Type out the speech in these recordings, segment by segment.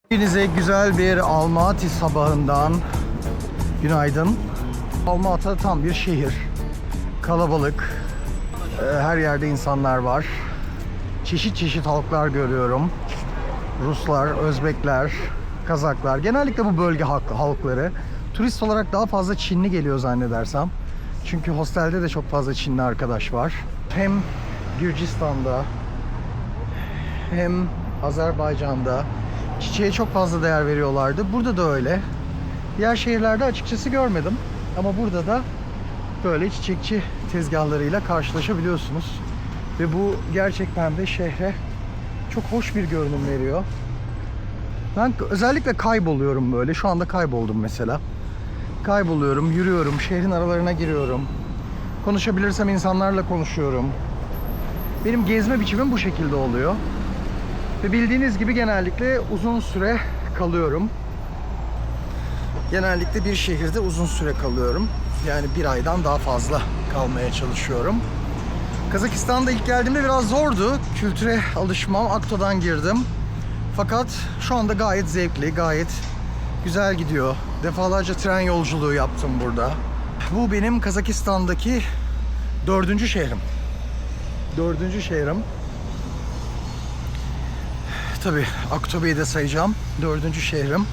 Hepinize güzel bir Almaty sabahından günaydın. Almaty tam bir şehir. Kalabalık. Her yerde insanlar var. Çeşit çeşit halklar görüyorum. Ruslar, Özbekler, Kazaklar. Genellikle bu bölge halkları. Turist olarak daha fazla Çinli geliyor zannedersem. Çünkü hostelde de çok fazla Çinli arkadaş var. Hem Gürcistan'da hem Azerbaycan'da çiçeğe çok fazla değer veriyorlardı. Burada da öyle. Diğer şehirlerde açıkçası görmedim. Ama burada da böyle çiçekçi tezgahlarıyla karşılaşabiliyorsunuz. Ve bu gerçekten de şehre çok hoş bir görünüm veriyor. Ben özellikle kayboluyorum böyle. Şu anda kayboldum mesela. Kayboluyorum, yürüyorum, şehrin aralarına giriyorum. Konuşabilirsem insanlarla konuşuyorum. Benim gezme biçimim bu şekilde oluyor. Ve bildiğiniz gibi genellikle uzun süre kalıyorum. Genellikle bir şehirde uzun süre kalıyorum. Yani bir aydan daha fazla kalmaya çalışıyorum. Kazakistan'da ilk geldiğimde biraz zordu. Kültüre alışmam. Akto'dan girdim. Fakat şu anda gayet zevkli, gayet güzel gidiyor. Defalarca tren yolculuğu yaptım burada. Bu benim Kazakistan'daki 4. şehrim. 4. şehrim. Tabii Aktobe'yi de sayacağım. 4. şehrim.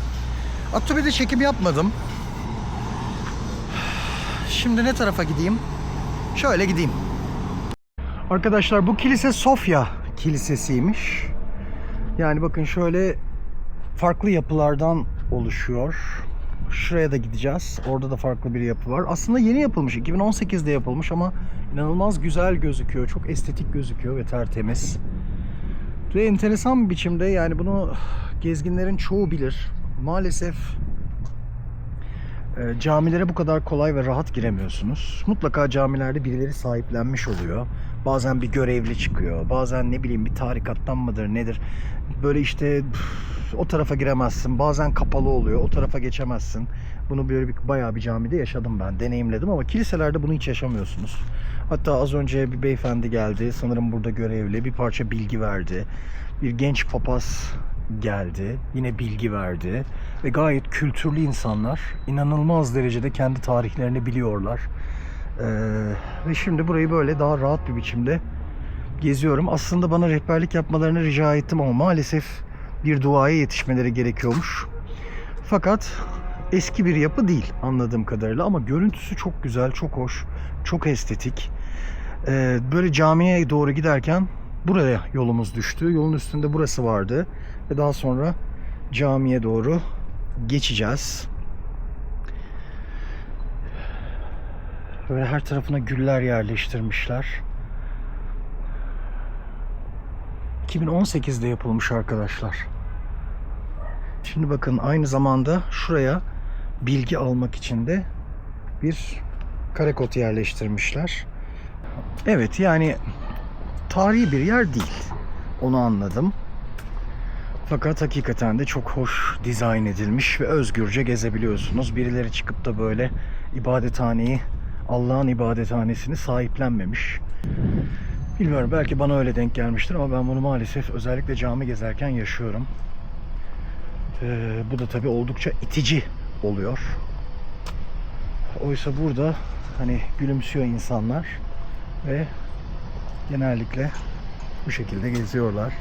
Aktobe'de çekim yapmadım. Şimdi ne tarafa gideyim? Şöyle gideyim. Arkadaşlar bu kilise Sofya Kilisesi'ymiş. Yani bakın şöyle farklı yapılardan oluşuyor. Şuraya da gideceğiz. Orada da farklı bir yapı var. Aslında yeni yapılmış. 2018'de yapılmış ama inanılmaz güzel gözüküyor. Çok estetik gözüküyor ve tertemiz. Ve enteresan bir biçimde, yani bunu gezginlerin çoğu bilir. Maalesef camilere bu kadar kolay ve rahat giremiyorsunuz. Mutlaka camilerde birileri sahiplenmiş oluyor. Bazen bir görevli çıkıyor. Bazen ne bileyim bir tarikattan mıdır nedir. Böyle işte o tarafa giremezsin. Bazen kapalı oluyor. O tarafa geçemezsin. Bunu böyle bayağı bir camide yaşadım ben. Deneyimledim ama kiliselerde bunu hiç yaşamıyorsunuz. Hatta az önce bir beyefendi geldi. Sanırım burada görevli. Bir parça bilgi verdi. Bir genç papaz geldi. Yine bilgi verdi. Ve gayet kültürlü insanlar. İnanılmaz derecede kendi tarihlerini biliyorlar. Ve şimdi burayı böyle daha rahat bir biçimde geziyorum. Aslında bana rehberlik yapmalarını rica ettim ama maalesef bir duaya yetişmeleri gerekiyormuş. Fakat eski bir yapı değil anladığım kadarıyla ama görüntüsü çok güzel, çok hoş, çok estetik. Böyle camiye doğru giderken buraya yolumuz düştü. Yolun üstünde burası vardı ve daha sonra camiye doğru geçeceğiz. Böyle her tarafına güller yerleştirmişler. 2018'de yapılmış arkadaşlar. Şimdi bakın aynı zamanda şuraya bilgi almak için de bir karekod yerleştirmişler. Evet, yani tarihi bir yer değil. Onu anladım. Fakat hakikaten de çok hoş dizayn edilmiş ve özgürce gezebiliyorsunuz. Birileri çıkıp da böyle ibadethaneyi, Allah'ın ibadethanesini sahiplenmemiş. Bilmiyorum, belki bana öyle denk gelmiştir ama ben bunu maalesef özellikle cami gezerken yaşıyorum. Bu da tabii oldukça itici oluyor. Oysa burada hani gülümsüyor insanlar ve genellikle bu şekilde geziyorlar.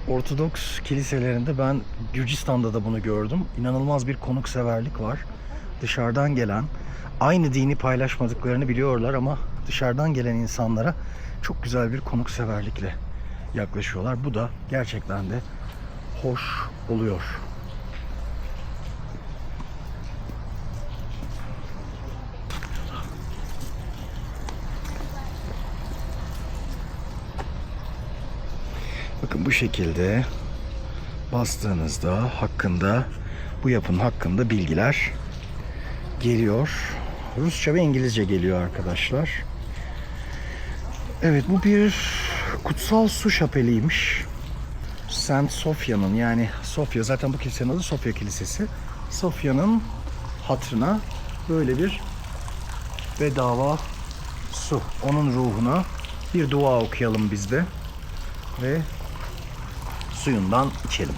Ortodoks kiliselerinde ben Gürcistan'da da bunu gördüm. İnanılmaz bir konukseverlik var. Dışarıdan gelen, aynı dini paylaşmadıklarını biliyorlar ama dışarıdan gelen insanlara çok güzel bir konukseverlikle yaklaşıyorlar. Bu da gerçekten de hoş oluyor. Bakın bu şekilde bastığınızda bu yapının hakkında bilgiler geliyor. Rusça ve İngilizce geliyor arkadaşlar. Evet, bu bir kutsal su şapeliymiş. Saint Sofya'nın, yani Sofya, zaten bu kilisenin adı Sofya Kilisesi. Sofya'nın hatırına böyle bir bedava su. Onun ruhuna bir dua okuyalım biz de. Ve suyundan içelim.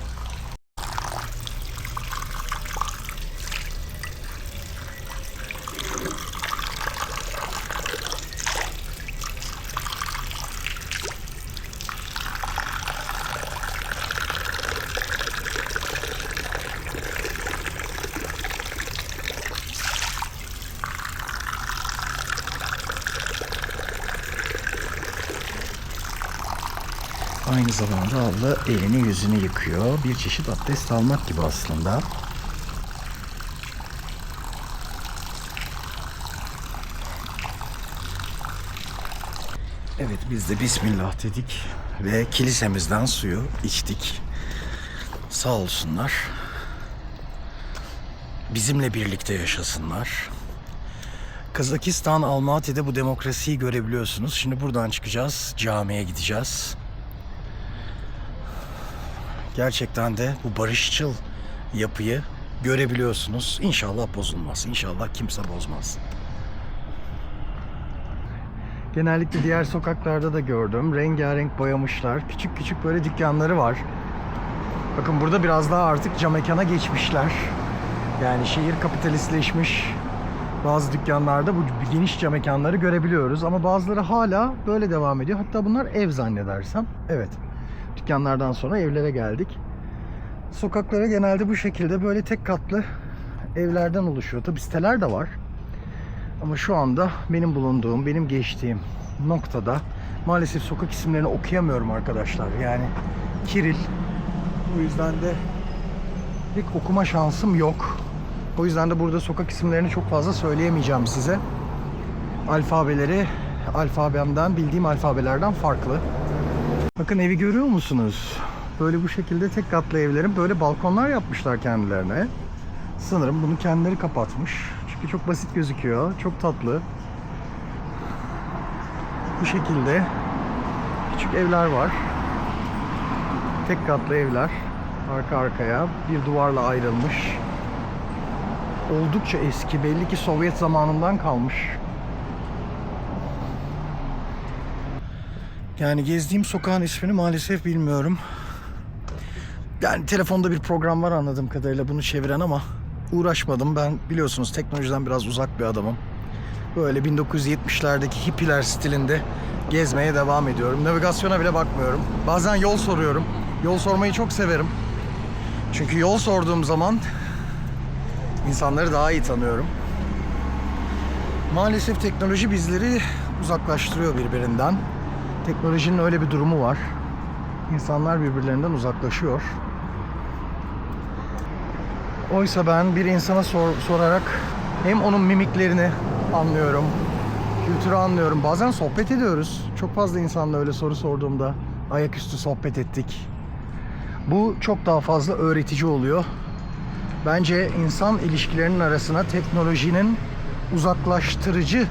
Aynı zamanda abla elini yüzünü yıkıyor. Bir çeşit abdest almak gibi aslında. Evet, biz de Bismillah dedik ve kilisemizden suyu içtik. Sağ olsunlar. Bizimle birlikte yaşasınlar. Kazakistan, Almaty'de bu demokrasiyi görebiliyorsunuz. Şimdi buradan çıkacağız, camiye gideceğiz. Gerçekten de bu barışçıl yapıyı görebiliyorsunuz. İnşallah bozulmaz. İnşallah kimse bozmaz. Genellikle diğer sokaklarda da gördüm. Rengarenk boyamışlar. Küçük küçük böyle dükkanları var. Bakın burada biraz daha artık cam mekana geçmişler. Yani şehir kapitalistleşmiş. Bazı dükkanlarda bu geniş cam mekanları görebiliyoruz. Ama bazıları hala böyle devam ediyor. Hatta bunlar ev zannedersem. Evet. Dükkanlardan sonra evlere geldik. Sokaklara genelde bu şekilde böyle tek katlı evlerden oluşuyor. Tabi siteler de var. Ama şu anda benim bulunduğum, benim geçtiğim noktada maalesef sokak isimlerini okuyamıyorum arkadaşlar. Yani Kiril. O yüzden de pek okuma şansım yok. O yüzden de burada sokak isimlerini çok fazla söyleyemeyeceğim size. Alfabeleri alfabemden, bildiğim alfabelerden farklı. Bakın evi görüyor musunuz? Böyle bu şekilde tek katlı evlerin böyle balkonlar yapmışlar kendilerine. Sanırım bunu kendileri kapatmış. Çünkü çok basit gözüküyor. Çok tatlı. Bu şekilde küçük evler var. Tek katlı evler. Arka arkaya bir duvarla ayrılmış. Oldukça eski. Belli ki Sovyet zamanından kalmış. Yani gezdiğim sokağın ismini maalesef bilmiyorum. Yani telefonda bir program var anladığım kadarıyla bunu çeviren ama uğraşmadım. Ben biliyorsunuz teknolojiden biraz uzak bir adamım. Böyle 1970'lerdeki hippiler stilinde gezmeye devam ediyorum. Navigasyona bile bakmıyorum. Bazen yol soruyorum. Yol sormayı çok severim. Çünkü yol sorduğum zaman insanları daha iyi tanıyorum. Maalesef teknoloji bizleri uzaklaştırıyor birbirinden. Teknolojinin öyle bir durumu var. İnsanlar birbirlerinden uzaklaşıyor. Oysa ben bir insana sorarak hem onun mimiklerini anlıyorum, kültürü anlıyorum. Bazen sohbet ediyoruz. Çok fazla insanla öyle soru sorduğumda ayaküstü sohbet ettik. Bu çok daha fazla öğretici oluyor. Bence insan ilişkilerinin arasına teknolojinin uzaklaştırıcı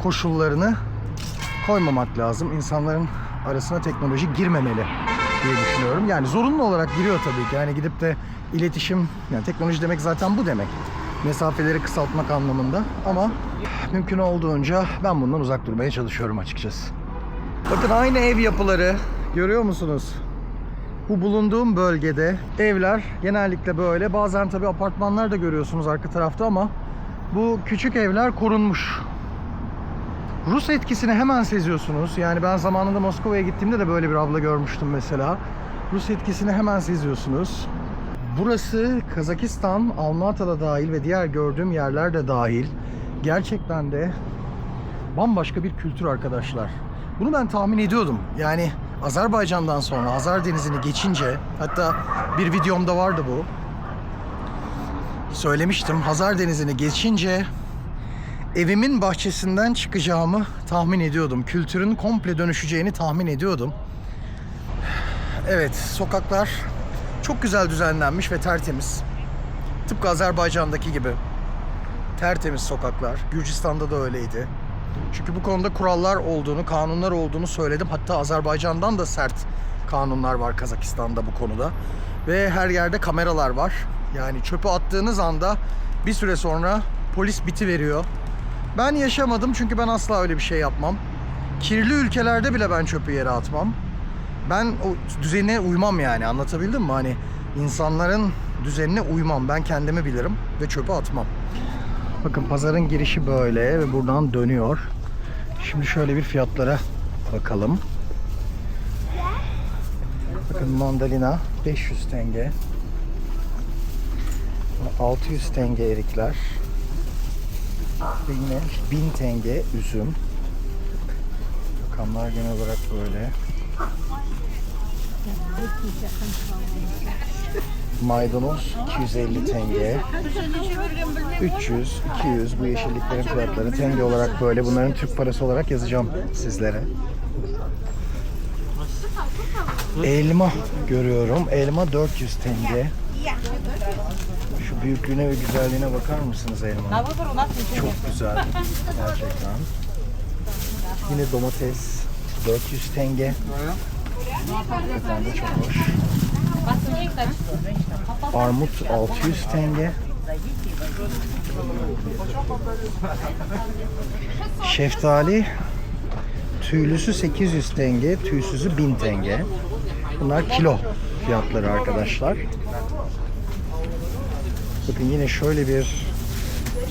koşullarını koymamak lazım. İnsanların arasına teknoloji girmemeli diye düşünüyorum. Yani zorunlu olarak giriyor tabii ki. Yani gidip de iletişim, yani teknoloji demek zaten bu demek. Mesafeleri kısaltmak anlamında. Ama mümkün olduğunca ben bundan uzak durmaya çalışıyorum açıkçası. Bakın aynı ev yapıları görüyor musunuz? Bu bulunduğum bölgede evler genellikle böyle. Bazen tabii apartmanlar da görüyorsunuz arka tarafta ama bu küçük evler korunmuş. Rus etkisini hemen seziyorsunuz. Yani ben zamanında Moskova'ya gittiğimde de böyle bir abla görmüştüm mesela. Rus etkisini hemen seziyorsunuz. Burası Kazakistan, Almaty'da dahil ve diğer gördüğüm yerler de dahil. Gerçekten de bambaşka bir kültür arkadaşlar. Bunu ben tahmin ediyordum. Yani Azerbaycan'dan sonra Hazar Denizi'ni geçince, hatta bir videomda vardı bu. Söylemiştim, Hazar Denizi'ni geçince evimin bahçesinden çıkacağımı tahmin ediyordum. Kültürün komple dönüşeceğini tahmin ediyordum. Evet, sokaklar çok güzel düzenlenmiş ve tertemiz. Tıpkı Azerbaycan'daki gibi. Tertemiz sokaklar. Gürcistan'da da öyleydi. Çünkü bu konuda kurallar olduğunu, kanunlar olduğunu söyledim. Hatta Azerbaycan'dan da sert kanunlar var Kazakistan'da bu konuda. Ve her yerde kameralar var. Yani çöpü attığınız anda bir süre sonra polis bitiveriyor. Ben yaşamadım çünkü ben asla öyle bir şey yapmam. Kirli ülkelerde bile ben çöpü yere atmam. ben o düzene uymam yani, anlatabildim mi? Hani insanların düzenine uymam. Ben kendimi bilirim ve çöpe atmam. Bakın pazarın girişi böyle ve buradan dönüyor. Şimdi şöyle bir fiyatlara bakalım. Bakın mandalina 500 tenge. 600 tenge erikler. Ve yine 1000 tenge üzüm. Rakamlar genel olarak böyle. Maydanoz 250 tenge. 300, 200 bu yeşilliklerin fiyatları tenge olarak böyle. Bunların Türk parası olarak yazacağım sizlere. Elma görüyorum. Elma 400 tenge. Şu büyüklüğüne ve güzelliğine bakar mısınız elmanın? Çok güzel. Gerçekten. Yine domates 400 tenge. Gerçekten de çok hoş. Armut 600 tenge. Şeftali tüylüsü 800 tenge, tüysüzü 1000 tenge. Bunlar kilo fiyatları arkadaşlar. Bakın yine şöyle bir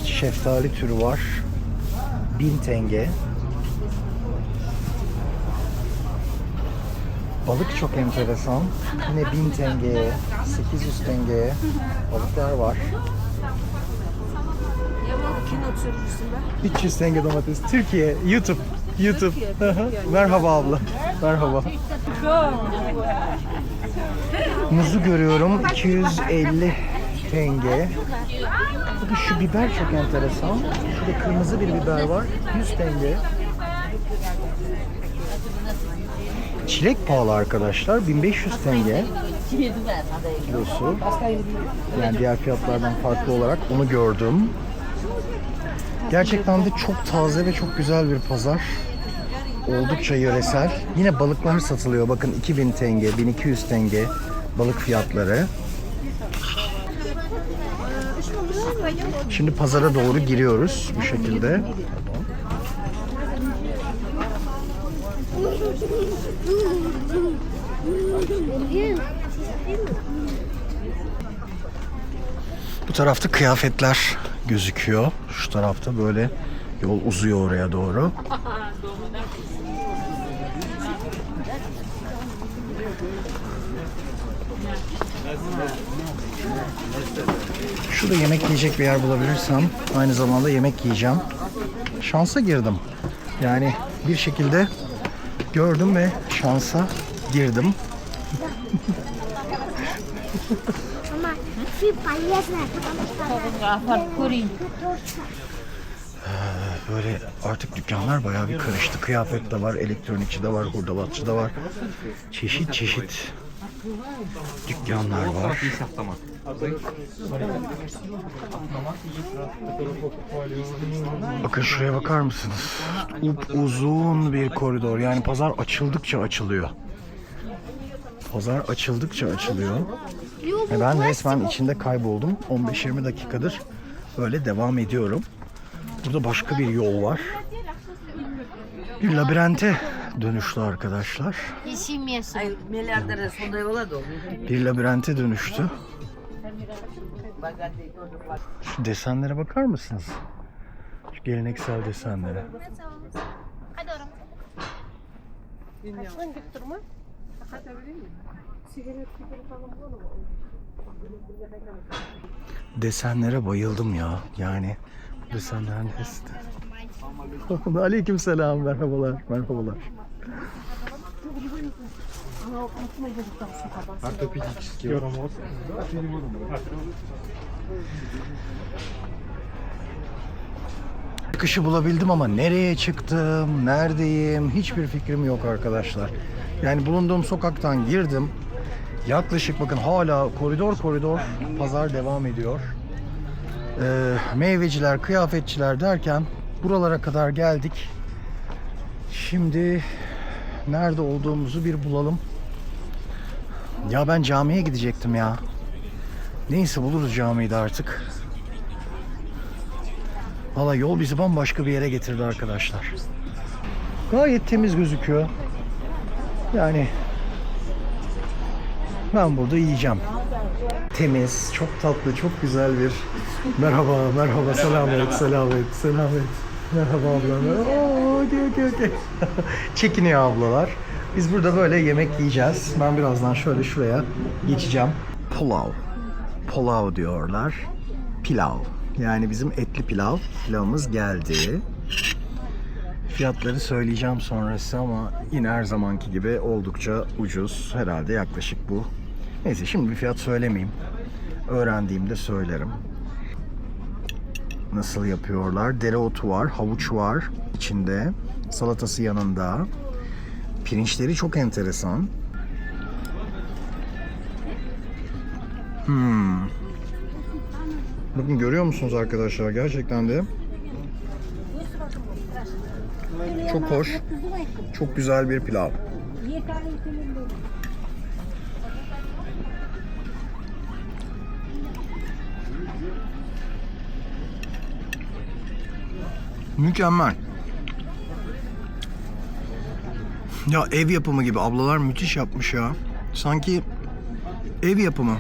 şeftali türü var. 1000 tenge. Balık çok enteresan. Yine 1000 tengeye, 800 tengeye balıklar var. 300 tenge domates. Türkiye, YouTube. Merhaba abla. Merhaba. Muzu görüyorum. 250 tenge. Bakın şu biber çok enteresan. Şurada kırmızı bir biber var. 100 tenge. Çilek pahalı arkadaşlar. 1500 tenge kilosu. Yani diğer fiyatlardan farklı olarak onu gördüm. Gerçekten de çok taze ve çok güzel bir pazar. Oldukça yöresel. Yine balıklar satılıyor. Bakın 2000 tenge, 1200 tenge balık fiyatları. Şimdi pazara doğru giriyoruz bu şekilde. Bu tarafta kıyafetler gözüküyor. Şu tarafta böyle yol uzuyor oraya doğru. Şurada yemek yiyecek bir yer bulabilirsem aynı zamanda yemek yiyeceğim. Şansa girdim. Yani bir şekilde gördüm ve şansa girdim. Böyle artık dükkanlar bayağı bir karıştı. Kıyafet de var, elektronikçi de var, hurdavatçı da var. Çeşit çeşit dükkanlar var. Bakın şuraya bakar mısınız? Uzun bir koridor. Yani pazar açıldıkça açılıyor. Pazar açıldıkça açılıyor. Ve ben resmen içinde kayboldum. 15-20 dakikadır böyle devam ediyorum. Burada başka bir yol var. Bir labirente dönüştü arkadaşlar. Bir labirente dönüştü. Şu desenlere bakar mısınız? Şu geleneksel desenlere. Desenlere bayıldım ya. Yani desenlerin hepsi. Aleykümselam, merhabalar, merhabalar. Çıkışı bulabildim ama nereye çıktım, neredeyim hiçbir fikrim yok arkadaşlar. Yani bulunduğum sokaktan girdim. Yaklaşık bakın hala koridor pazar devam ediyor. Meyveciler, kıyafetçiler derken buralara kadar geldik. Şimdi nerede olduğumuzu bir bulalım. Ya ben camiye gidecektim ya. Neyse buluruz camiyi de artık. Valla yol bizi bambaşka bir yere getirdi arkadaşlar. Gayet temiz gözüküyor. Yani Ben burada yiyeceğim. Temiz, çok tatlı, çok güzel bir merhaba, selamet. Merhaba abla. Okey. Çekiniyor ablalar. Biz burada böyle yemek yiyeceğiz. Ben birazdan şöyle şuraya geçeceğim. Pulav diyorlar. Pilav. Yani bizim etli pilav. Pilavımız geldi. Fiyatları söyleyeceğim sonrası ama yine her zamanki gibi oldukça ucuz. Herhalde yaklaşık bu. Neyse şimdi bir fiyat söylemeyeyim. Öğrendiğimde söylerim. Nasıl yapıyorlar? Dereotu var, havuç var içinde. Salatası yanında. Pirinçleri çok enteresan. Bakın görüyor musunuz arkadaşlar? Gerçekten de çok hoş, çok güzel bir pilav. Mükemmel. Ya ev yapımı gibi. Ablalar müthiş yapmış ya. Sanki ev yapımı.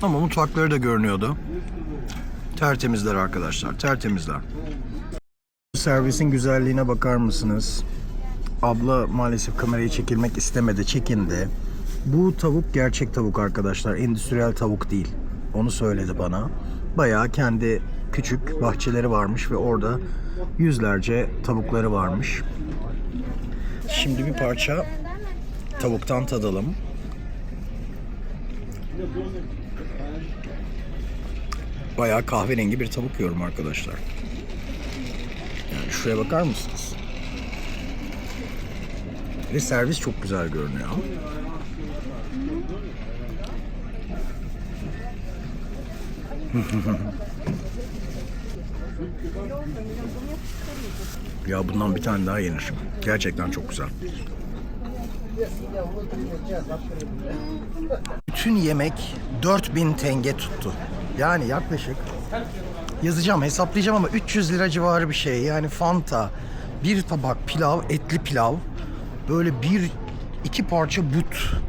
Ama mutfakları da görünüyordu. Tertemizler arkadaşlar, tertemizler. Servisin güzelliğine bakar mısınız? Abla maalesef kamerayı çekilmek istemedi, çekindi. Bu tavuk gerçek tavuk arkadaşlar, endüstriyel tavuk değil. Onu söyledi bana. Bayağı kendi küçük bahçeleri varmış ve orada yüzlerce tavukları varmış. Şimdi bir parça tavuktan tadalım. Bayağı kahverengi bir tavuk yiyorum arkadaşlar. Yani şuraya bakar mısınız? Ve servis çok güzel görünüyor. Ya bundan bir tane daha yenir. Gerçekten çok güzel. Bütün yemek 4000 tenge tuttu. Yani yaklaşık yazacağım, hesaplayacağım ama 300 lira civarı bir şey. Yani Fanta, bir tabak pilav, etli pilav, böyle iki parça but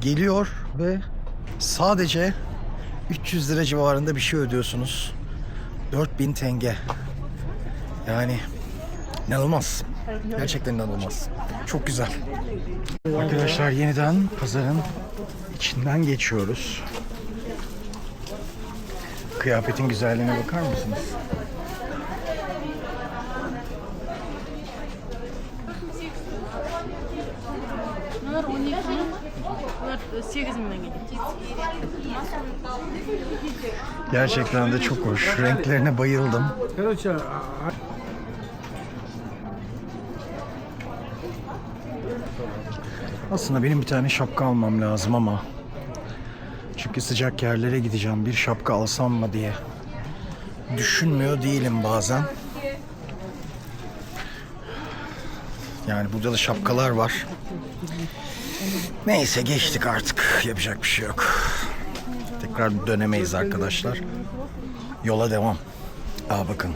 geliyor ve sadece 300 lira civarında bir şey ödüyorsunuz. 4000 tenge. Yani inanılmaz. Gerçekten inanılmaz. Çok güzel. Arkadaşlar yeniden pazarın içinden geçiyoruz. Kıyafetin güzelliğine bakar mısınız? Gerçekten de çok hoş. Renklerine bayıldım. Aslında benim bir tane şapka almam lazım ama çünkü sıcak yerlere gideceğim. Bir şapka alsam mı diye düşünmüyor değilim bazen. Yani burada da şapkalar var. Neyse geçtik artık. Yapacak bir şey yok. Tekrar dönemeyiz arkadaşlar. Yola devam. Bakın.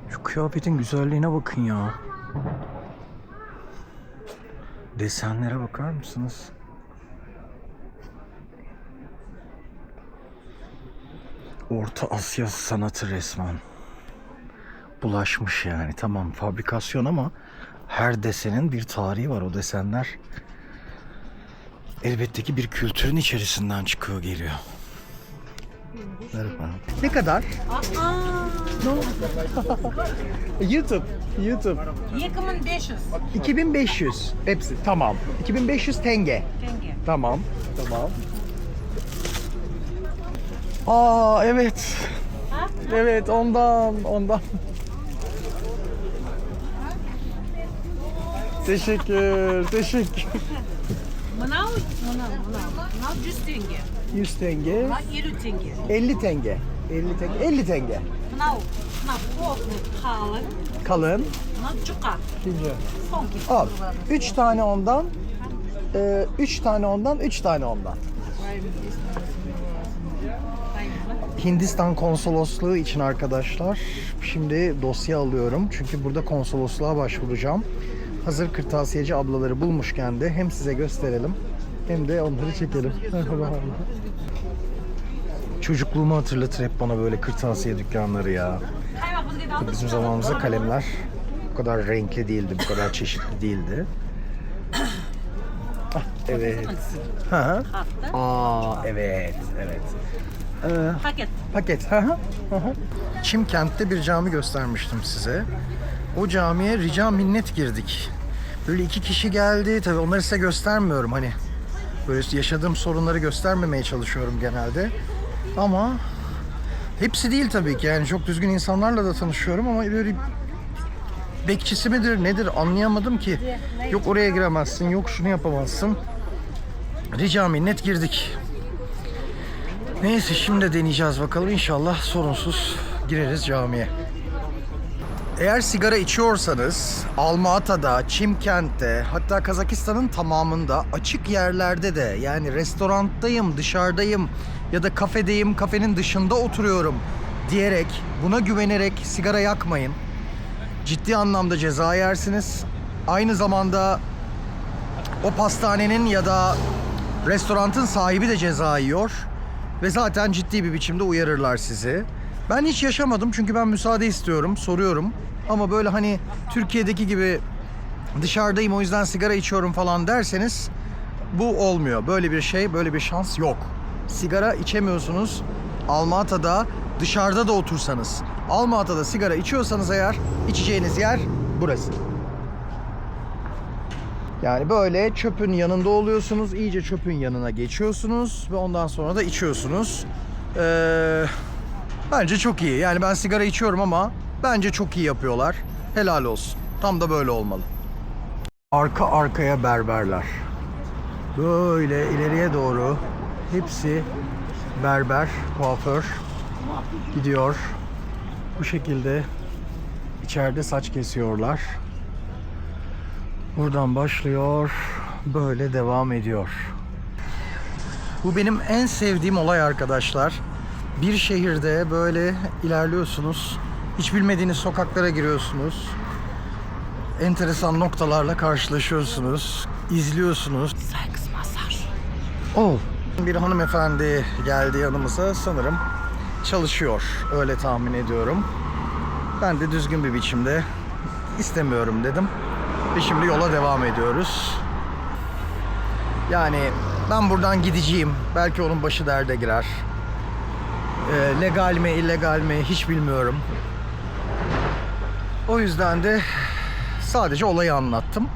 Şu kıyafetin güzelliğine bakın ya. Desenlere bakar mısınız? Orta Asya sanatı resmen. Bulaşmış yani. Tamam fabrikasyon ama her desenin bir tarihi var. O desenler elbette ki bir kültürün içerisinden çıkıyor, geliyor. Merhaba. Ne kadar? YouTube. 2500. 2500 hepsi. Tamam. 2500 tenge. Tamam. Evet. Evet ondan. Teşekkür. Manav 100 tenge. 100 tenge. Bak 50 tenge. 50 tenge. 50 tenge. Mınao. Mınao poğlu kalın. Kalın. Mınao çuka. Son ki. Al. 3 tane ondan. 3 tane ondan, 3 tane ondan. Hindistan konsolosluğu için arkadaşlar. Şimdi dosya alıyorum. Çünkü burada konsolosluğa başvuracağım. Hazır kırtasiyeci ablaları bulmuşken de hem size gösterelim hem de onları çekelim. Çocukluğumu hatırlatır hep bana böyle kırtasiye dükkanları ya. Bizim zamanımızda kalemler bu kadar renkli değildi, bu kadar çeşitli değildi. Ah, evet. Hı hı. Evet. Paket. Paket. Hı hı. Hı hı. Çimkent'te bir cami göstermiştim size. O camiye rica minnet girdik. Böyle 2 kişi geldi. Tabii onları size göstermiyorum. Hani böyle yaşadığım sorunları göstermemeye çalışıyorum genelde. Ama hepsi değil tabii ki. Yani çok düzgün insanlarla da tanışıyorum ama böyle bekçisi midir nedir anlayamadım ki. Yok oraya giremezsin, yok şunu yapamazsın. Rica minnet girdik. Neyse şimdi deneyeceğiz bakalım. İnşallah sorunsuz gireriz camiye. Eğer sigara içiyorsanız Alma-Ata'da, Çimkent'te, hatta Kazakistan'ın tamamında açık yerlerde de, yani restoranttayım, dışarıdayım ya da kafedeyim, kafenin dışında oturuyorum diyerek, buna güvenerek sigara yakmayın. Ciddi anlamda ceza yersiniz. Aynı zamanda o pastanenin ya da restoranın sahibi de ceza yiyor. Ve zaten ciddi bir biçimde uyarırlar sizi. Ben hiç yaşamadım çünkü ben müsaade istiyorum, soruyorum. Ama böyle hani Türkiye'deki gibi dışarıdayım o yüzden sigara içiyorum falan derseniz bu olmuyor. Böyle bir şey, böyle bir şans yok. Sigara içemiyorsunuz. Alma-Ata'da dışarıda da otursanız, Alma-Ata'da sigara içiyorsanız eğer içeceğiniz yer burası. Yani böyle çöpün yanında oluyorsunuz, iyice çöpün yanına geçiyorsunuz ve ondan sonra da içiyorsunuz. Bence çok iyi. Yani ben sigara içiyorum ama bence çok iyi yapıyorlar. Helal olsun. Tam da böyle olmalı. Arka arkaya berberler. Böyle ileriye doğru hepsi berber, kuaför gidiyor. Bu şekilde içeride saç kesiyorlar. Buradan başlıyor, böyle devam ediyor. Bu benim en sevdiğim olay arkadaşlar. Bir şehirde böyle ilerliyorsunuz, hiç bilmediğiniz sokaklara giriyorsunuz. Enteresan noktalarla karşılaşıyorsunuz, izliyorsunuz. Oh, bir hanımefendi geldi yanımıza, sanırım çalışıyor, öyle tahmin ediyorum. Ben de düzgün bir biçimde istemiyorum dedim. Ve şimdi yola devam ediyoruz. Yani ben buradan gideceğim. Belki onun başı derde girer. Legal mi, illegal mi hiç bilmiyorum. O yüzden de sadece olayı anlattım.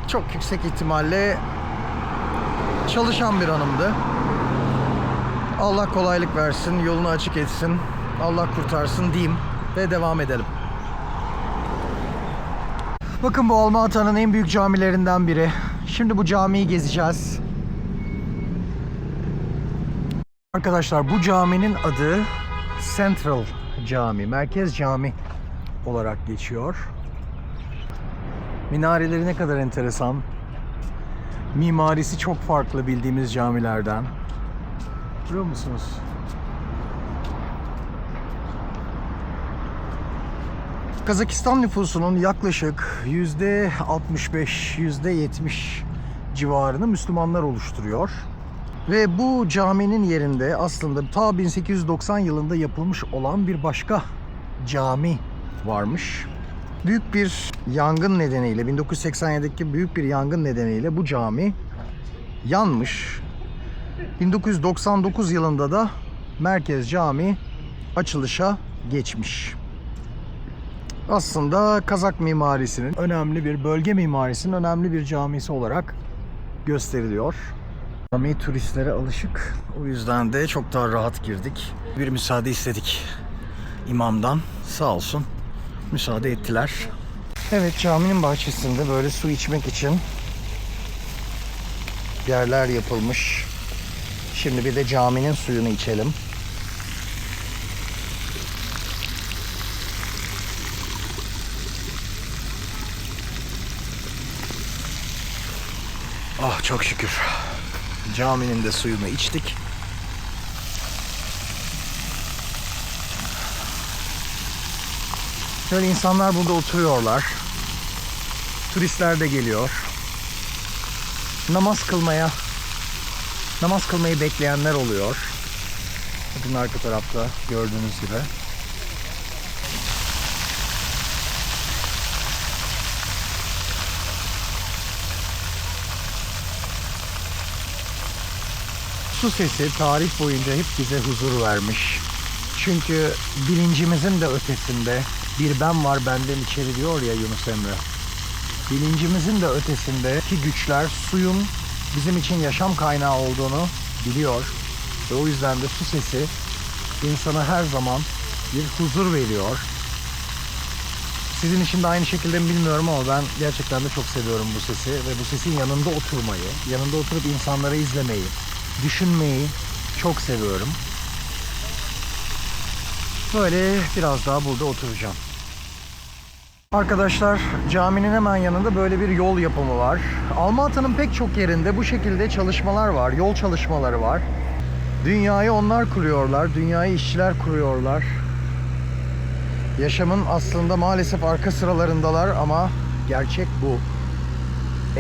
Çok yüksek ihtimalle çalışan bir hanımdı. Allah kolaylık versin, yolunu açık etsin, Allah kurtarsın diyeyim ve devam edelim. Bakın bu Alma-Ata'nın en büyük camilerinden biri. Şimdi bu camiyi gezeceğiz. Arkadaşlar bu caminin adı Central Cami, Merkez Cami olarak geçiyor. Minareleri ne kadar enteresan. Mimarisi çok farklı bildiğimiz camilerden. Görüyor musunuz? Kazakistan nüfusunun yaklaşık %65, %70 civarını Müslümanlar oluşturuyor. Ve bu caminin yerinde aslında ta 1890 yılında yapılmış olan bir başka cami varmış. Büyük bir yangın nedeniyle, 1987'deki büyük bir yangın nedeniyle bu cami yanmış. 1999 yılında da Merkez Cami açılışa geçmiş. Aslında Kazak mimarisinin önemli bir, bölge mimarisinin önemli bir camisi olarak gösteriliyor. Cami turistlere alışık. O yüzden de çok daha rahat girdik. Bir müsaade istedik imamdan. Sağ olsun müsaade ettiler. Evet, caminin bahçesinde böyle su içmek için yerler yapılmış. Şimdi bir de caminin suyunu içelim. Ah çok şükür. Caminin de suyunu içtik. Şöyle insanlar burada oturuyorlar. Turistler de geliyor. Namaz kılmayı bekleyenler oluyor. Bakın arka tarafta gördüğünüz gibi. Su sesi tarih boyunca hep bize huzur vermiş. Çünkü bilincimizin de ötesinde bir ben var benden içeri diyor ya Yunus Emre. Bilincimizin de ötesindeki güçler suyun bizim için yaşam kaynağı olduğunu biliyor. Ve o yüzden de su sesi insana her zaman bir huzur veriyor. Sizin için de aynı şekilde mi bilmiyorum ama ben gerçekten de çok seviyorum bu sesi. Ve bu sesin yanında oturmayı, yanında oturup insanları izlemeyi, düşünmeyi çok seviyorum. Böyle biraz daha burada oturacağım. Arkadaşlar caminin hemen yanında böyle bir yol yapımı var. Almata'nın pek çok yerinde bu şekilde çalışmalar var. Yol çalışmaları var. Dünyayı onlar kuruyorlar. Dünyayı işçiler kuruyorlar. Yaşamın aslında maalesef arka sıralarındalar ama gerçek bu.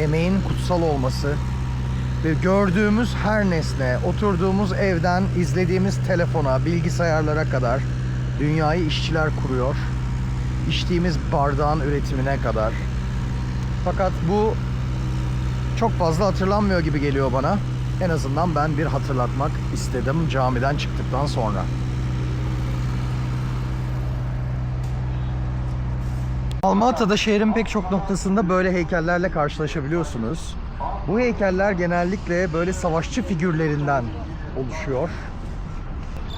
Emeğin kutsal olması ve gördüğümüz her nesne, oturduğumuz evden izlediğimiz telefona, bilgisayarlara kadar dünyayı işçiler kuruyor. İçtiğimiz bardağın üretimine kadar. Fakat bu çok fazla hatırlanmıyor gibi geliyor bana. En azından ben bir hatırlatmak istedim camiden çıktıktan sonra. Almata'da şehrin pek çok noktasında böyle heykellerle karşılaşabiliyorsunuz. Bu heykeller genellikle böyle savaşçı figürlerinden oluşuyor.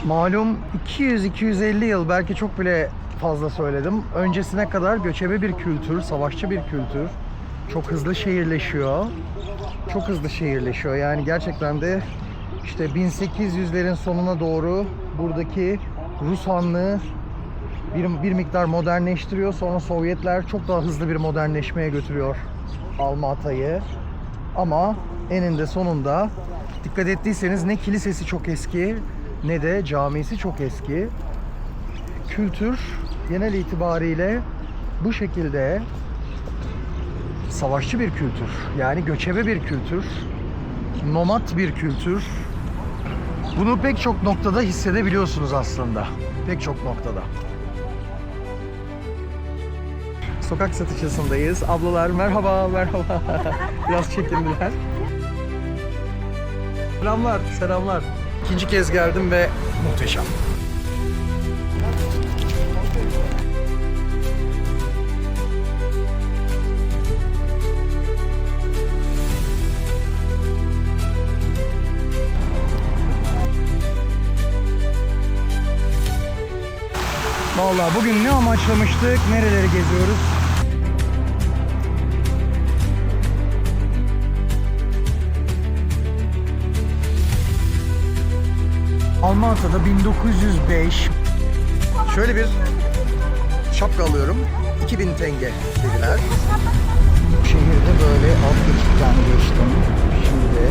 Malum 200-250 yıl, belki çok bile fazla söyledim, öncesine kadar göçebe bir kültür, savaşçı bir kültür. Çok hızlı şehirleşiyor. Çok hızlı şehirleşiyor. Yani gerçekten de işte 1800'lerin sonuna doğru buradaki Rus Hanlığı bir miktar modernleştiriyor. Sonra Sovyetler çok daha hızlı bir modernleşmeye götürüyor Almata'yı. Ama eninde sonunda dikkat ettiyseniz ne kilisesi çok eski ne de camisi çok eski. Kültür genel itibariyle bu şekilde savaşçı bir kültür. Yani göçebe bir kültür. Nomad bir kültür. Bunu pek çok noktada hissedebiliyorsunuz aslında. Pek çok noktada. Sokak satışındayız. Ablalar merhaba, merhaba. Biraz çekindiler. Selamlar, selamlar. İkinci kez geldim ve muhteşem. Vallahi bugün ne amaçlamıştık, nereleri geziyoruz? Almata'da 1905. Şöyle bir şapka alıyorum. 2000 tenge dediler. Bu şehirde böyle alt geçitten geçtim. Şimdi